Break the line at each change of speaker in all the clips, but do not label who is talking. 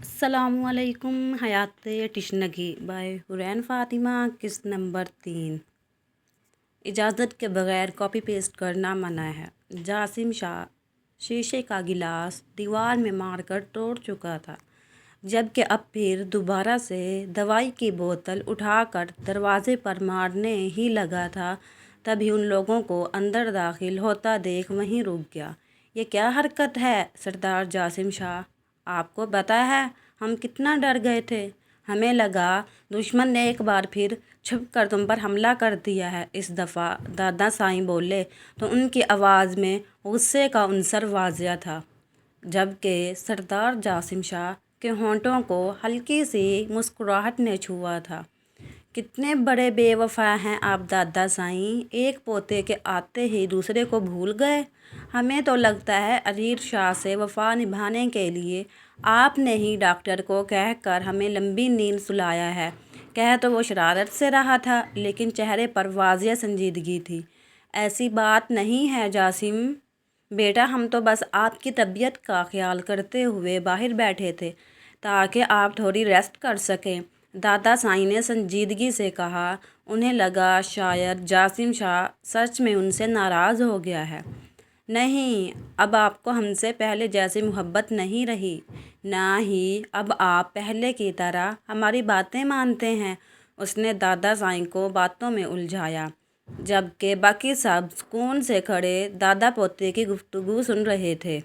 السلام علیکم حیات تشنگی بائے حرین فاطمہ قسط نمبر 3۔ اجازت کے بغیر کاپی پیسٹ کرنا منع ہے۔ جاسم شاہ شیشے کا گلاس دیوار میں مار کر توڑ چکا تھا، جبکہ اب پھر دوبارہ سے دوائی کی بوتل اٹھا کر دروازے پر مارنے ہی لگا تھا، تبھی ان لوگوں کو اندر داخل ہوتا دیکھ وہیں رک گیا۔ یہ کیا حرکت ہے سردار جاسم شاہ؟ آپ کو پتہ ہے ہم کتنا ڈر گئے تھے؟ ہمیں لگا دشمن نے ایک بار پھر چھپ کر تم پر حملہ کر دیا ہے۔ اس دفعہ دادا سائیں بولے تو ان کی آواز میں غصے کا عنصر واضح تھا، جبکہ سردار جاسم شاہ کے ہونٹوں کو ہلکی سی مسکراہٹ نے چھوا تھا۔ کتنے بڑے بے وفا ہیں آپ دادا سائیں، ایک پوتے کے آتے ہی دوسرے کو بھول گئے۔ ہمیں تو لگتا ہے عریر شاہ سے وفا نبھانے کے لیے آپ نے ہی ڈاکٹر کو کہہ کر ہمیں لمبی نیند سلایا ہے۔ کہہ تو وہ شرارت سے رہا تھا، لیکن چہرے پر واضح سنجیدگی تھی۔ ایسی بات نہیں ہے جاسم بیٹا، ہم تو بس آپ کی طبیعت کا خیال کرتے ہوئے باہر بیٹھے تھے تاکہ آپ تھوڑی ریسٹ کر سکیں، دادا سائیں نے سنجیدگی سے کہا۔ انہیں لگا شاید جاسم شاہ سچ میں ان سے ناراض ہو گیا ہے۔ نہیں، اب آپ کو ہم سے پہلے جیسی محبت نہیں رہی، نہ ہی اب آپ پہلے کی طرح ہماری باتیں مانتے ہیں۔ اس نے دادا سائیں کو باتوں میں الجھایا، جبکہ باقی سب سکون سے کھڑے دادا پوتے کی گفتگو سن رہے تھے۔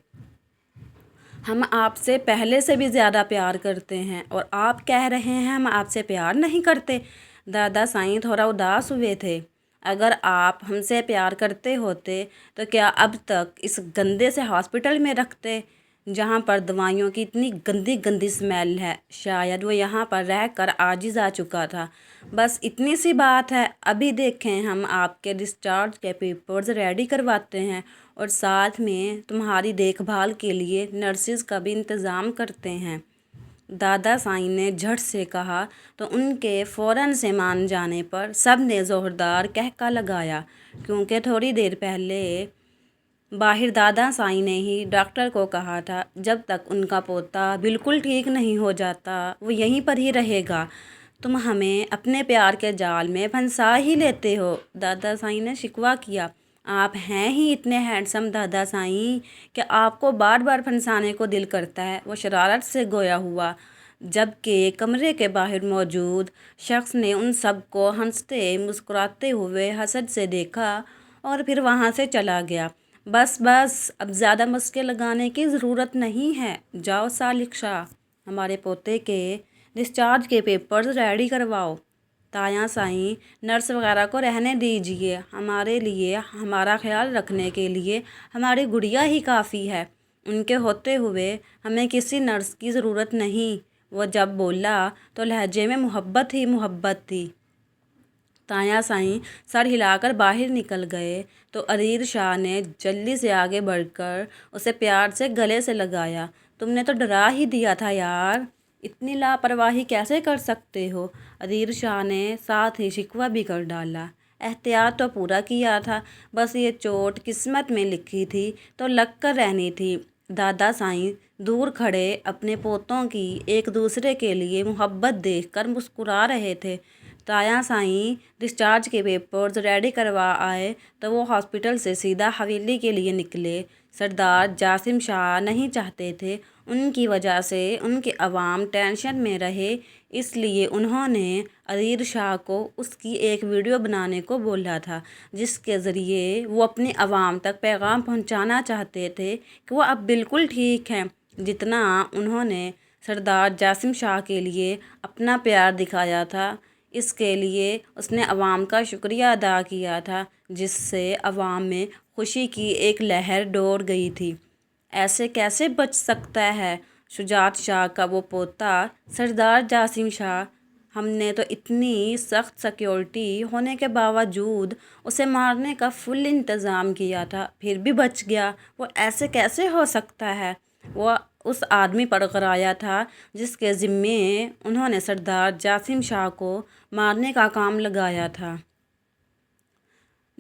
ہم آپ سے پہلے سے بھی زیادہ پیار کرتے ہیں اور آپ کہہ رہے ہیں ہم آپ سے پیار نہیں کرتے؟ دادا سائیں تھوڑا اداس ہوئے تھے۔ اگر آپ ہم سے پیار کرتے ہوتے تو کیا اب تک اس گندے سے ہاسپٹل میں رکھتے، جہاں پر دوائیوں کی اتنی گندی گندی سمیل ہے؟ شاید وہ یہاں پر رہ کر عاجز آ چکا تھا۔ بس اتنی سی بات ہے، ابھی دیکھیں ہم آپ کے ڈسچارج کے پیپرز ریڈی کرواتے ہیں اور ساتھ میں تمہاری دیکھ بھال کے لیے نرسز کا بھی انتظام کرتے ہیں، دادا سائیں نے جھٹ سے کہا۔ تو ان کے فوراً سے مان جانے پر سب نے زوردار قہقہ لگایا، کیونکہ تھوڑی دیر پہلے باہر دادا سائیں نے ہی ڈاکٹر کو کہا تھا جب تک ان کا پوتا بالکل ٹھیک نہیں ہو جاتا وہ یہیں پر ہی رہے گا۔ تم ہمیں اپنے پیار کے جال میں پھنسا ہی لیتے ہو، دادا سائیں نے شکوہ کیا۔ آپ ہیں ہی اتنے ہینڈسم دادا سائیں کہ آپ کو بار بار پھنسانے کو دل کرتا ہے، وہ شرارت سے گویا ہوا، جبکہ کمرے کے باہر موجود شخص نے ان سب کو ہنستے مسکراتے ہوئے حسد سے دیکھا اور پھر وہاں سے چلا گیا۔ بس بس، اب زیادہ مسکے لگانے کی ضرورت نہیں ہے، جاؤ سالک شاہ، ہمارے پوتے کے ڈسچارج کے پیپرز ریڈی کرواؤ۔ تایا سائیں، نرس وغیرہ کو رہنے دیجیے، ہمارے لیے ہمارا خیال رکھنے کے لیے ہماری گڑیا ہی کافی ہے، ان کے ہوتے ہوئے ہمیں کسی نرس کی ضرورت نہیں۔ وہ جب بولا تو لہجے میں محبت ہی محبت تھی۔ تایا سائیں سر ہلا کر باہر نکل گئے تو عریر شاہ نے جلدی سے آگے بڑھ کر اسے پیار سے گلے سے لگایا۔ تم نے تو ڈرا ہی دیا تھا یار، اتنی لاپرواہی کیسے کر سکتے ہو؟ عریر شاہ نے ساتھ ہی شکوہ بھی کر ڈالا۔ احتیاط تو پورا کیا تھا، بس یہ چوٹ قسمت میں لکھی تھی تو لگ کر رہنی تھی۔ دادا سائیں دور کھڑے اپنے پوتوں کی ایک دوسرے کے لیے محبت دیکھ کر مسکرا رہے تھے۔ تایا سائیں ڈسچارج کے پیپرز ریڈی کروا آئے تو وہ ہاسپٹل سے سیدھا حویلی کے لیے نکلے۔ سردار جاسم شاہ نہیں چاہتے تھے ان کی وجہ سے ان کے عوام ٹینشن میں رہے، اس لیے انہوں نے عریر شاہ کو اس کی ایک ویڈیو بنانے کو بولا تھا، جس کے ذریعے وہ اپنے عوام تک پیغام پہنچانا چاہتے تھے کہ وہ اب بالکل ٹھیک ہیں۔ جتنا انہوں نے سردار جاسم شاہ کے لیے اپنا پیار دکھایا تھا، اس کے لیے اس نے عوام کا شکریہ ادا کیا تھا، جس سے عوام میں خوشی کی ایک لہر دوڑ گئی تھی۔ ایسے کیسے بچ سکتا ہے شجاعت شاہ کا وہ پوتا سردار جاسم شاہ؟ ہم نے تو اتنی سخت سیکیورٹی ہونے کے باوجود اسے مارنے کا فل انتظام کیا تھا، پھر بھی بچ گیا۔ وہ ایسے کیسے ہو سکتا ہے؟ وہ اس آدمی پر غرایا تھا جس کے ذمے انہوں نے سردار جاسم شاہ کو مارنے کا کام لگایا تھا۔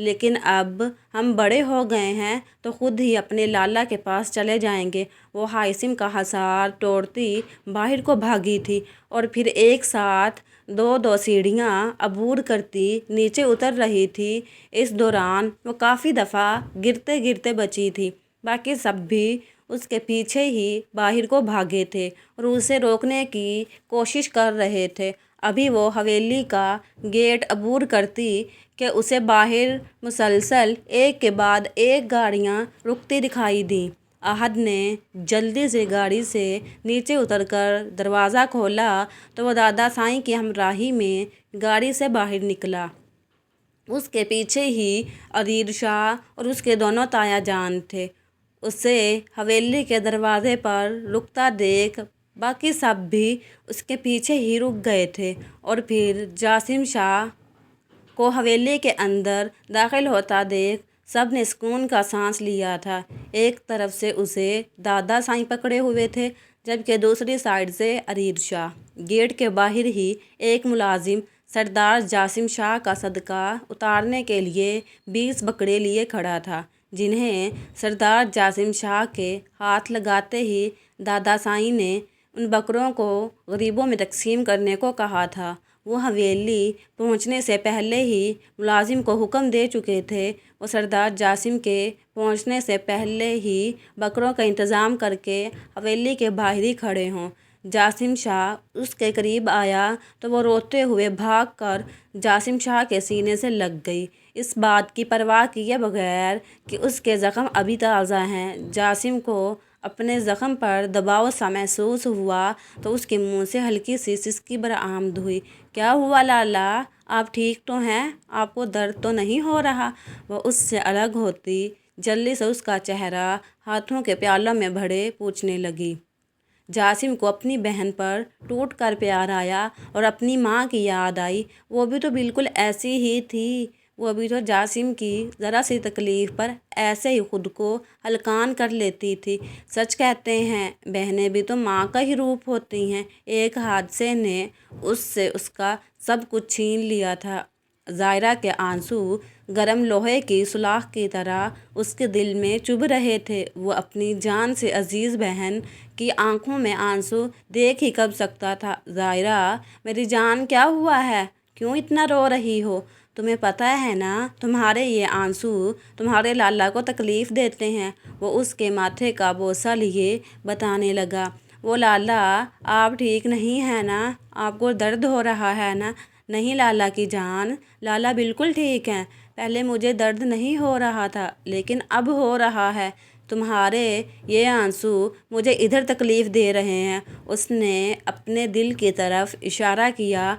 لیکن اب ہم بڑے ہو گئے ہیں تو خود ہی اپنے لالا کے پاس چلے جائیں گے۔ وہ ہائثم کا حصار توڑتی باہر کو بھاگی تھی اور پھر ایک ساتھ دو دو سیڑھیاں عبور کرتی نیچے اتر رہی تھی۔ اس دوران وہ کافی دفعہ گرتے گرتے بچی تھی۔ باقی سب بھی اس کے پیچھے ہی باہر کو بھاگے تھے اور اسے روکنے کی کوشش کر رہے تھے۔ ابھی وہ حویلی کا گیٹ عبور کرتی کہ اسے باہر مسلسل ایک کے بعد ایک گاڑیاں رکتی دکھائی دیں۔ احد نے جلدی سے گاڑی سے نیچے اتر کر دروازہ کھولا تو وہ دادا سائیں کی ہمراہی میں گاڑی سے باہر نکلا۔ اس کے پیچھے ہی عریر شاہ اور اس کے دونوں تایا جان تھے۔ اسے حویلی کے دروازے پر رکتا دیکھ باقی سب بھی اس کے پیچھے ہی رک گئے تھے اور پھر جاسم شاہ کو حویلی کے اندر داخل ہوتا دیکھ سب نے سکون کا سانس لیا تھا۔ ایک طرف سے اسے دادا سائیں پکڑے ہوئے تھے جبکہ دوسری سائیڈ سے عریر شاہ۔ گیٹ کے باہر ہی ایک ملازم سردار جاسم شاہ کا صدقہ اتارنے کے لیے 20 بکرے لیے کھڑا تھا، جنہیں سردار جاسم شاہ کے ہاتھ لگاتے ہی دادا سائیں نے ان بکروں کو غریبوں میں تقسیم کرنے کو کہا تھا۔ وہ حویلی پہنچنے سے پہلے ہی ملازم کو حکم دے چکے تھے۔ وہ سردار جاسم کے پہنچنے سے پہلے ہی بکروں کا انتظام کر کے حویلی کے باہر ہی کھڑے ہوں۔ جاسم شاہ اس کے قریب آیا تو وہ روتے ہوئے بھاگ کر جاسم شاہ کے سینے سے لگ گئی، اس بات کی پرواہ کیے بغیر کہ اس کے زخم ابھی تازہ ہیں۔ جاسم کو اپنے زخم پر دباؤ سا محسوس ہوا تو اس کے منہ سے ہلکی سی سسکی برآمد ہوئی۔ کیا ہوا لالا، آپ ٹھیک تو ہیں؟ آپ کو درد تو نہیں ہو رہا؟ وہ اس سے الگ ہوتی جلدی سے اس کا چہرہ ہاتھوں کے پیالوں میں بھرے پوچھنے لگی۔ جاسم کو اپنی بہن پر ٹوٹ کر پیار آیا اور اپنی ماں کی یاد آئی۔ وہ بھی تو بالکل ایسی ہی تھی۔ وہ بھی تو جاسم کی ذرا سی تکلیف پر ایسے ہی خود کو ہلکان کر لیتی تھی۔ سچ کہتے ہیں بہنیں بھی تو ماں کا ہی روپ ہوتی ہیں۔ ایک حادثے نے اس سے اس کا سب کچھ چھین لیا تھا۔ ظاہرہ کے آنسو گرم لوہے کی سولاخ کی طرح اس کے دل میں چبھ رہے تھے۔ وہ اپنی جان سے عزیز بہن کی آنکھوں میں آنسو دیکھ ہی کب سکتا تھا۔ ظاہرہ میری جان، کیا ہوا ہے؟ کیوں اتنا رو رہی ہو؟ تمہیں پتہ ہے نا تمہارے یہ آنسو تمہارے لالا کو تکلیف دیتے ہیں۔ وہ اس کے ماتھے کا بوسہ لیے بتانے لگا۔ وہ لالا، آپ ٹھیک نہیں ہیں نا؟ آپ کو درد ہو رہا ہے نا؟ نہیں لالا کی جان، لالا بالکل ٹھیک ہیں۔ پہلے مجھے درد نہیں ہو رہا تھا لیکن اب ہو رہا ہے۔ تمہارے یہ آنسو مجھے ادھر تکلیف دے رہے ہیں۔ اس نے اپنے دل کی طرف اشارہ کیا،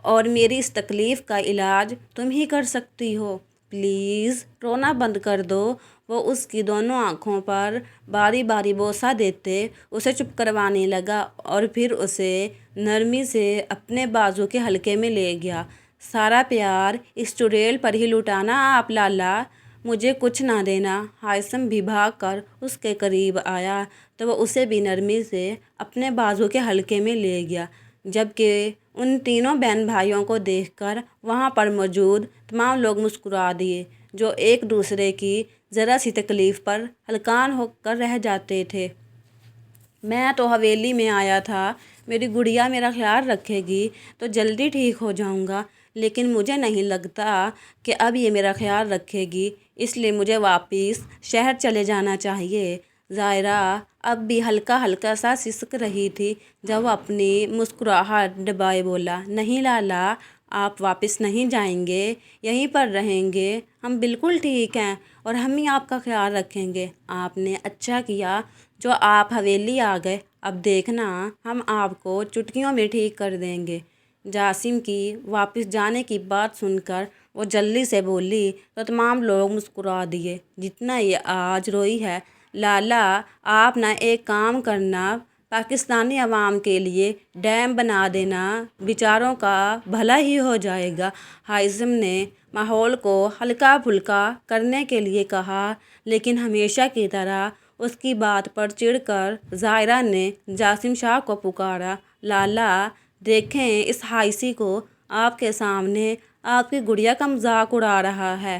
اور میری اس تکلیف کا علاج تم ہی کر سکتی ہو۔ پلیز رونا بند کر دو۔ وہ اس کی دونوں آنکھوں پر باری باری بوسہ دیتے اسے چپ کروانے لگا اور پھر اسے نرمی سے اپنے بازو کے حلقے میں لے گیا۔ سارا پیار اس چڑیل پر ہی لٹانا آپ لالا، مجھے کچھ نہ دینا۔ ہائثم بھی بھاگ کر اس کے قریب آیا تو وہ اسے بھی نرمی سے اپنے بازو کے حلقے میں لے گیا، جبکہ ان تینوں بہن بھائیوں کو دیکھ کر وہاں پر موجود تمام لوگ مسکرا دیے، جو ایک دوسرے کی ذرا سی تکلیف پر ہلکان ہو کر رہ جاتے تھے۔ میں تو حویلی میں آیا تھا، میری گڑیا میرا خیال رکھے گی تو جلدی ٹھیک ہو جاؤں گا، لیکن مجھے نہیں لگتا کہ اب یہ میرا خیال رکھے گی، اس لیے مجھے واپس شہر چلے جانا چاہیے۔ ظاہرہ اب بھی ہلکا ہلکا سا سسک رہی تھی جب وہ اپنی مسکراہٹ دبائے بولا، نہیں لالا، آپ واپس نہیں جائیں گے، یہیں پر رہیں گے، ہم بالکل ٹھیک ہیں اور ہم ہی آپ کا خیال رکھیں گے۔ آپ نے اچھا کیا جو آپ حویلی آ گئے، اب دیکھنا ہم آپ کو چٹکیوں میں ٹھیک کر دیں گے۔ جاسم کی واپس جانے کی بات سن کر وہ جلدی سے بولی تو تمام لوگ مسکرا دیے۔ جتنا یہ آج روئی ہے، لالا آپ نہ ایک کام کرنا، پاکستانی عوام کے لیے ڈیم بنا دینا، بیچاروں کا بھلا ہی ہو جائے گا۔ ہائثم نے ماحول کو ہلکا پھلکا کرنے کے لیے کہا، لیکن ہمیشہ کی طرح اس کی بات پر چڑھ کر ظاہرہ نے جاسم شاہ کو پکارا، لالا دیکھیں اس ہائسی کو، آپ کے سامنے آپ کی گڑیا کا مذاق اڑا رہا ہے۔